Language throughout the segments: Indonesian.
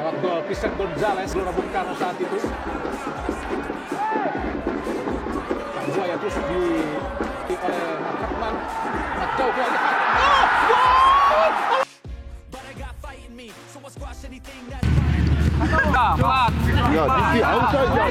Lewat gol Vicente Gonzalez, Gelora Bung Karno saat itu. Buaya terus di oleh Markatman. Jauh lagi. Ya, di outside ya.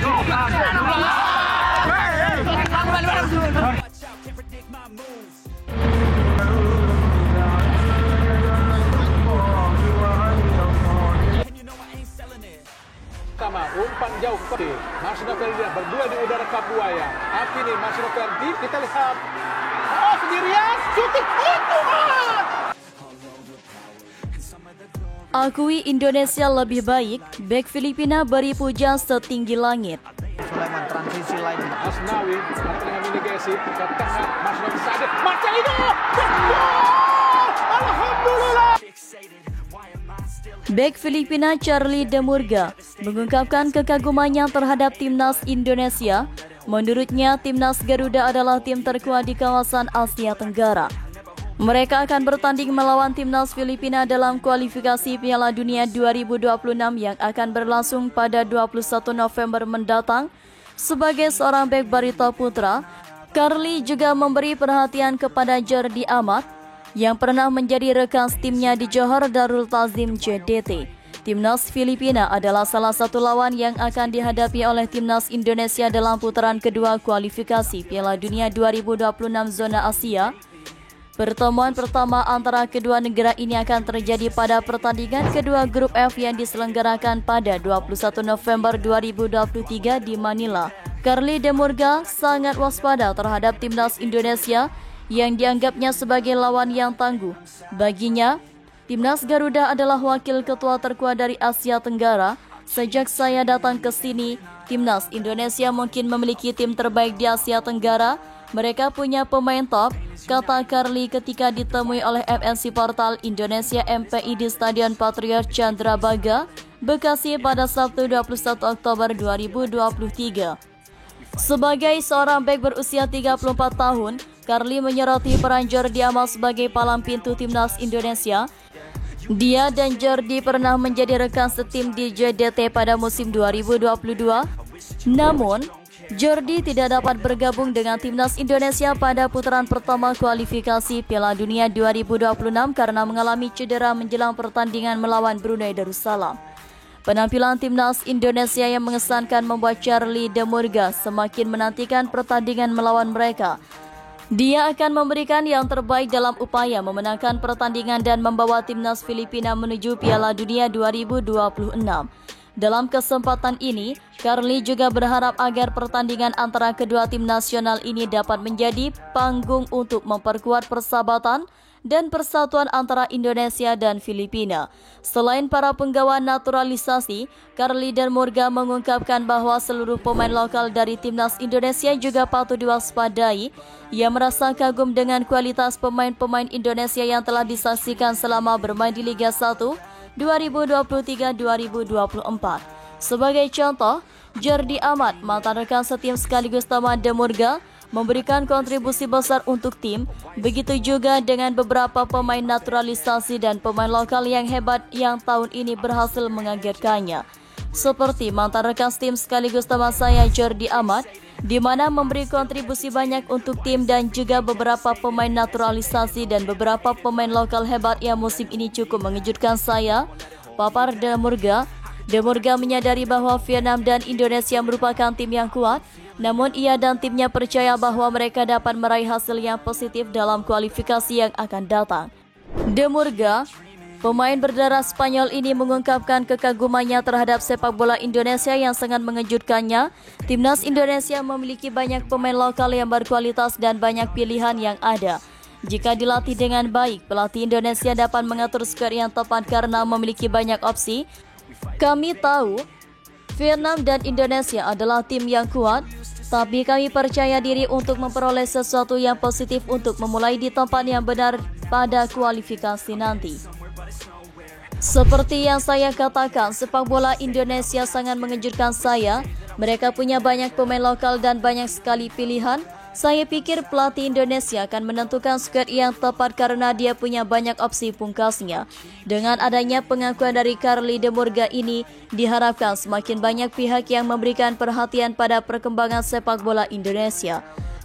Sama umpan jauh ke kiri. Marcelo Ferdinand berdua di udara Buaya. Tapi nih Marcelo Ferdinand kita lihat. Oh, sendirian, shooting Tuhan. Akui Indonesia lebih baik, bek Filipina beri puja setinggi langit. Sulaiman transisi lain. Asnawi, pertandingan mitigasi ke tengah, Marcelo Sadek, Marcelino, alhamdulillah. Bek Filipina Charlie de Murga mengungkapkan kekagumannya terhadap timnas Indonesia. Menurutnya, timnas Garuda adalah tim terkuat di kawasan Asia Tenggara. Mereka akan bertanding melawan timnas Filipina dalam kualifikasi Piala Dunia 2026 yang akan berlangsung pada 21 November mendatang. Sebagai seorang bek Barito Putra, Carly juga memberi perhatian kepada Jordi Amat yang pernah menjadi rekan timnya di Johor Darul Ta'zim JDT. Timnas Filipina adalah salah satu lawan yang akan dihadapi oleh timnas Indonesia dalam putaran kedua kualifikasi Piala Dunia 2026 zona Asia. Pertemuan pertama antara kedua negara ini akan terjadi pada pertandingan kedua grup F yang diselenggarakan pada 21 November 2023 di Manila. Carly de Murga sangat waspada terhadap timnas Indonesia yang dianggapnya sebagai lawan yang tangguh. Baginya, timnas Garuda adalah wakil ketua terkuat dari Asia Tenggara. Sejak saya datang ke sini, timnas Indonesia mungkin memiliki tim terbaik di Asia Tenggara. Mereka punya pemain top, kata Carly ketika ditemui oleh MNC Portal Indonesia MPI di Stadion Patriot Candrabaga, Bekasi pada Sabtu 21 Oktober 2023. Sebagai seorang bek berusia 34 tahun, Carly menyoroti peran Jordi Amat sebagai palang pintu timnas Indonesia. Dia dan Jordi pernah menjadi rekan setim di JDT pada musim 2022. Namun, Jordi tidak dapat bergabung dengan timnas Indonesia pada putaran pertama kualifikasi Piala Dunia 2026 karena mengalami cedera menjelang pertandingan melawan Brunei Darussalam. Penampilan timnas Indonesia yang mengesankan membuat Charlie de Murga semakin menantikan pertandingan melawan mereka. Dia akan memberikan yang terbaik dalam upaya memenangkan pertandingan dan membawa timnas Filipina menuju Piala Dunia 2026. Dalam kesempatan ini, Carly juga berharap agar pertandingan antara kedua tim nasional ini dapat menjadi panggung untuk memperkuat persahabatan dan persatuan antara Indonesia dan Filipina. Selain para penggawa naturalisasi, Carly de Murga mengungkapkan bahwa seluruh pemain lokal dari timnas Indonesia juga patut diwaspadai. Ia merasa kagum dengan kualitas pemain-pemain Indonesia yang telah disaksikan selama bermain di Liga 1 2023-2024. Sebagai contoh, Jordi Amat, mantan rekan setim sekaligus teman de Murga, memberikan kontribusi besar untuk tim. Begitu juga dengan beberapa pemain naturalisasi dan pemain lokal yang hebat yang tahun ini berhasil mengagetkannya. Seperti mantan rekan tim sekaligus teman saya Jordi Amat, di mana memberi kontribusi banyak untuk tim dan juga beberapa pemain naturalisasi dan beberapa pemain lokal hebat yang musim ini cukup mengejutkan saya, papar de Murga. De Murga menyadari bahwa Vietnam dan Indonesia merupakan tim yang kuat, namun ia dan timnya percaya bahwa mereka dapat meraih hasil yang positif dalam kualifikasi yang akan datang. De Murga, pemain berdarah Spanyol ini mengungkapkan kekagumannya terhadap sepak bola Indonesia yang sangat mengejutkannya. Timnas Indonesia memiliki banyak pemain lokal yang berkualitas dan banyak pilihan yang ada. Jika dilatih dengan baik, pelatih Indonesia dapat mengatur skuad yang tepat karena memiliki banyak opsi. Kami tahu Vietnam dan Indonesia adalah tim yang kuat, tapi kami percaya diri untuk memperoleh sesuatu yang positif untuk memulai di tempat yang benar pada kualifikasi nanti. Seperti yang saya katakan, sepak bola Indonesia sangat mengejutkan saya. Mereka punya banyak pemain lokal dan banyak sekali pilihan. Saya pikir pelatih Indonesia akan menentukan skuad yang tepat karena dia punya banyak opsi pungkasnya. Dengan adanya pengakuan dari Carly de Murga ini, diharapkan semakin banyak pihak yang memberikan perhatian pada perkembangan sepak bola Indonesia.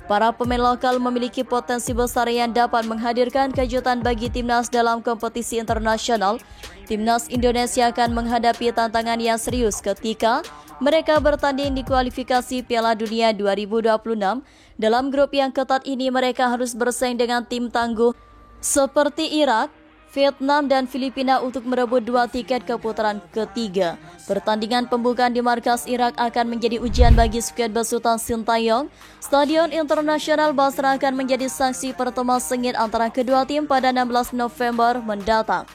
Para pemain lokal memiliki potensi besar yang dapat menghadirkan kejutan bagi timnas dalam kompetisi internasional. Timnas Indonesia akan menghadapi tantangan yang serius ketika mereka bertanding di kualifikasi Piala Dunia 2026. Dalam grup yang ketat ini mereka harus bersaing dengan tim tangguh seperti Irak, Vietnam dan Filipina untuk merebut 2 tiket ke putaran ketiga. Pertandingan pembukaan di markas Irak akan menjadi ujian bagi skuad besutan Sintayong. Stadion Internasional Basra akan menjadi saksi pertemuan sengit antara kedua tim pada 16 November mendatang.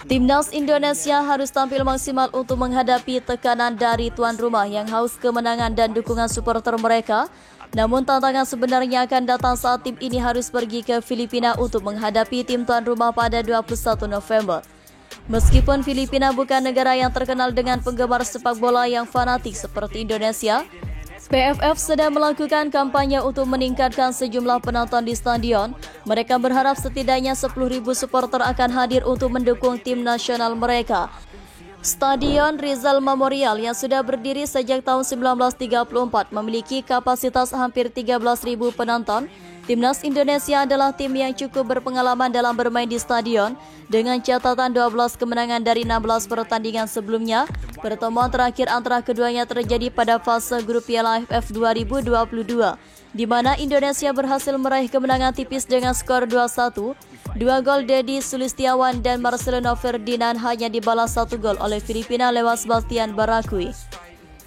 Timnas Indonesia harus tampil maksimal untuk menghadapi tekanan dari tuan rumah yang haus kemenangan dan dukungan supporter mereka. Namun tantangan sebenarnya akan datang saat tim ini harus pergi ke Filipina untuk menghadapi tim tuan rumah pada 21 November. Meskipun Filipina bukan negara yang terkenal dengan penggemar sepak bola yang fanatik seperti Indonesia, PFF sedang melakukan kampanye untuk meningkatkan sejumlah penonton di stadion. Mereka berharap setidaknya 10.000 supporter akan hadir untuk mendukung tim nasional mereka. Stadion Rizal Memorial yang sudah berdiri sejak tahun 1934 memiliki kapasitas hampir 13.000 penonton. Timnas Indonesia adalah tim yang cukup berpengalaman dalam bermain di stadion dengan catatan 12 kemenangan dari 16 pertandingan sebelumnya. Pertemuan terakhir antara keduanya terjadi pada fase grup Piala AFF 2022, di mana Indonesia berhasil meraih kemenangan tipis dengan skor 2-1. 2 gol Dedi Sulistiawan dan Marcelino Ferdinand hanya dibalas 1 gol oleh Filipina lewat Sebastian Barakui.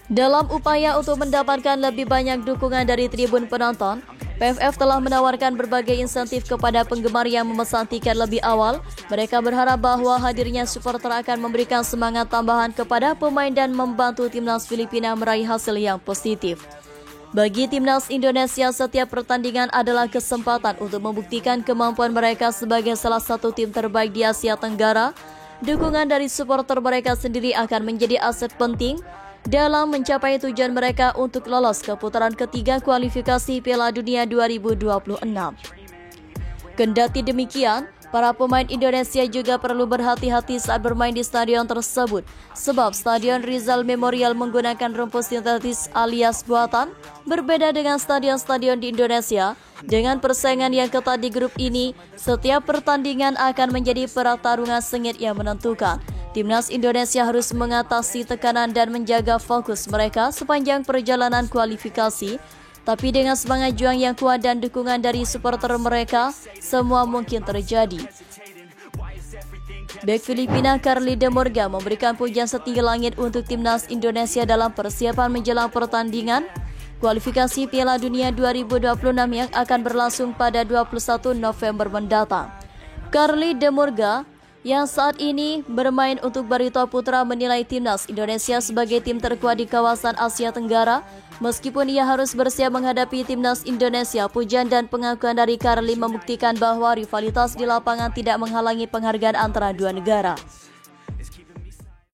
Dalam upaya untuk mendapatkan lebih banyak dukungan dari tribun penonton, PFF telah menawarkan berbagai insentif kepada penggemar yang memesan tiket lebih awal. Mereka berharap bahwa hadirnya supporter akan memberikan semangat tambahan kepada pemain dan membantu timnas Filipina meraih hasil yang positif. Bagi timnas Indonesia, setiap pertandingan adalah kesempatan untuk membuktikan kemampuan mereka sebagai salah satu tim terbaik di Asia Tenggara. Dukungan dari supporter mereka sendiri akan menjadi aset penting dalam mencapai tujuan mereka untuk lolos ke putaran ketiga kualifikasi Piala Dunia 2026. Kendati demikian, para pemain Indonesia juga perlu berhati-hati saat bermain di stadion tersebut, sebab Stadion Rizal Memorial menggunakan rumput sintetis alias buatan, berbeda dengan stadion-stadion di Indonesia. Dengan persaingan yang ketat di grup ini, setiap pertandingan akan menjadi pertarungan sengit yang menentukan. Timnas Indonesia harus mengatasi tekanan dan menjaga fokus mereka sepanjang perjalanan kualifikasi. Tapi dengan semangat juang yang kuat dan dukungan dari supporter mereka, semua mungkin terjadi. Bek Filipina Carly de Murga memberikan pujian setinggi langit untuk timnas Indonesia dalam persiapan menjelang pertandingan kualifikasi Piala Dunia 2026 yang akan berlangsung pada 21 November mendatang. Carly de Murga yang saat ini bermain untuk Barito Putra menilai timnas Indonesia sebagai tim terkuat di kawasan Asia Tenggara. Meskipun ia harus bersiap menghadapi timnas Indonesia, pujian dan pengakuan dari Carly membuktikan bahwa rivalitas di lapangan tidak menghalangi penghargaan antara dua negara.